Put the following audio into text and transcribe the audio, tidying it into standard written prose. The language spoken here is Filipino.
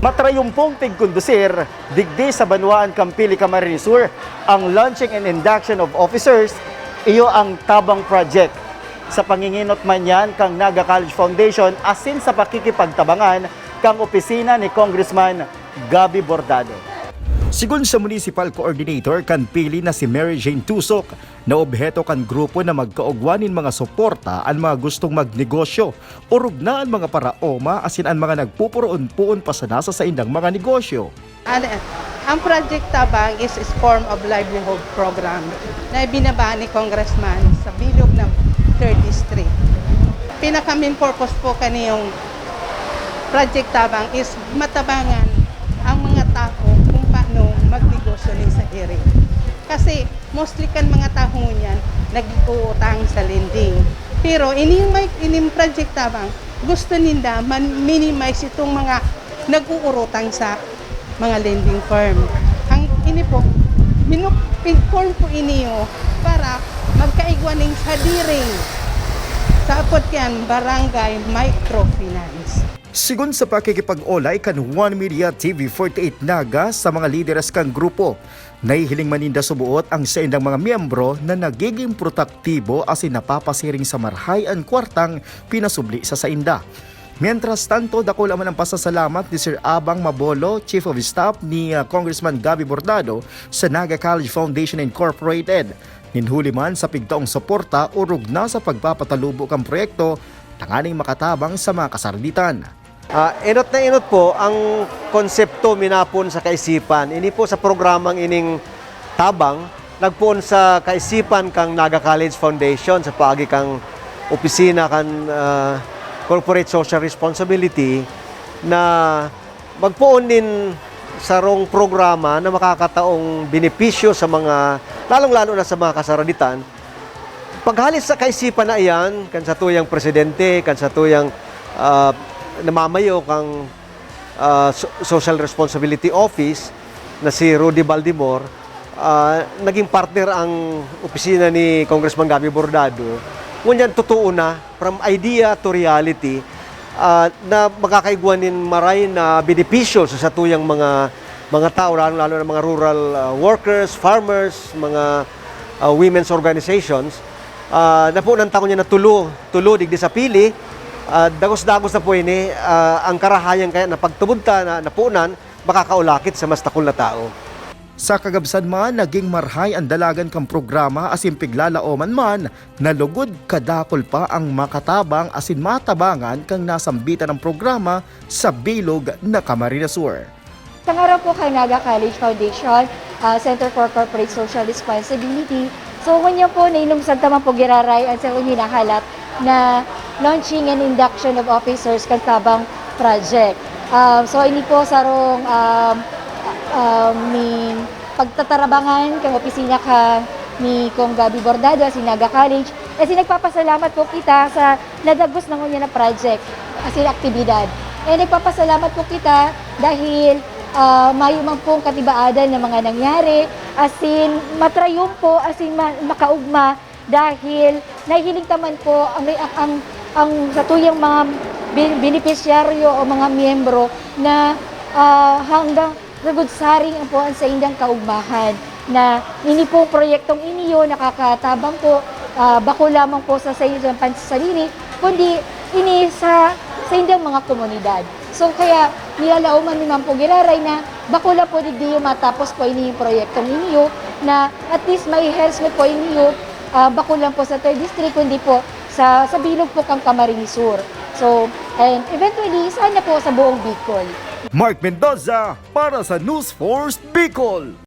Matrayumpong tigkondusir, digdi sa Banwaan, Campili, Camarines Sur, ang launching and induction of officers, iyo ang tabang project. Sa panginginot man yan kang Naga College Foundation asin sa pakikipagtabangan kang opisina ni Congressman Gabby Bordado. Sigun sa Municipal Coordinator kan pili na si Mary Jane Tusok, na obheto kan grupo na magkaugwanin mga suporta ang mga gustong magnegosyo o rugna ang mga paraoma asin ang mga nagpupuroon-puon pasanasa sa indang mga negosyo. Ang Project Tabang is a form of livelihood program na ibinaba ni Congressman sa bilog ng 3rd District. Pinaka-main purpose po kaniyong Project Tabang is matabangan ang mga tao kung paano magnegosyo din sa area. Kasi mostly kan mga tao niyan nag-uutang sa lending. Pero ining Project Tabang gusto ninda man-minimize itong mga nag-uurutang sa mga lending firm. Ang ini po, minupig-form po iniyo para magkaigwaning sa diring sa apot yan, Barangay Microfinance. Sigun sa pakikipag-olay kan One Media TV 48 Naga sa mga lideres kang grupo, nahihiling maninda subuot ang sa indang mga miyembro na nagiging protaktibo asin napapasiring sa marhay ang kwartang pinasubli sa sainda. Mientras tanto, dako naman ang pasasalamat ni Sir Abang Mabolo, Chief of Staff ni Congressman Gabby Bordado sa Naga College Foundation Incorporated. Ninhuli man sa pigtaong suporta o rugna sa pagpapatalubok ang proyekto, tanganing makatabang sa mga kasarditan. Inot na inot po ang konsepto minapon sa kaisipan. Ini po sa programang ining tabang, nagpoon sa kaisipan kang Naga College Foundation sa paagi kang opisina kan Corporate Social Responsibility na magpoon din sa rong programa na makakataong benepisyo sa mga, lalong-lalo na sa mga kasaraditan. Paghalis sa kaisipan na iyan, kan sa tuyang presidente, kan sa tuyang namamayo kang Social Responsibility Office na si Rudy Baldimor, naging partner ang opisina ni Congressman Gabby Bordado. Ngunyan totoo na, from idea to reality, na makakaigwanin maray na benepisyo sa tuyang mga tao, lalo na mga rural workers, farmers, mga women's organizations. Na po nang taon niya na tulo digdi sa pili, dagos-dagos na po ini, ang karahayan kaya na pagtubod ta na napunan, makakaulakit sa mas takol na tao. Sa kagabsan man, naging marhay ang dalagan kang programa asin piglalaoman man, nalugod kadakol pa ang makatabang asin matabangan kang nasambitan ng programa sa bilog na Camarines Sur. Sa araw po kay Naga College Foundation, Center for Corporate Social Responsibility. So, kanya po nainumsad tamang po giraray ang sa hinahalat na launching and induction of officers kan tabang project. So, ini po sarong ni pagtatarabangan kang opisina ka ni Kong Gabby Bordado si Naga College. Kasi nagpapasalamat po kita sa nadagos ng kanya na project as aktibidad. Nagpapasalamat po kita dahil may umang pong katibaadan ng mga nangyari, asin matrayong po, asin makaugma dahil nahihiling taman po ang sa tuyang mga benepisyaryo o mga miyembro na hanggang nagudsaring ang po sa indang kaugmahan na ini pong proyektong iniyo nakakatabang po bako lamang po sa inyong pansarili kundi ini sa indang mga komunidad. So kaya nilalauman ni Ma'am po giraray na bako lang po digdi matapos po ini yung proyektong iniyo na at least may health po iniyo bako lang po sa 3rd District kundi po sa bilog po kang Camarines Sur. So and eventually sana po sa buong Bicol. Mark Mendoza para sa News Force Bicol.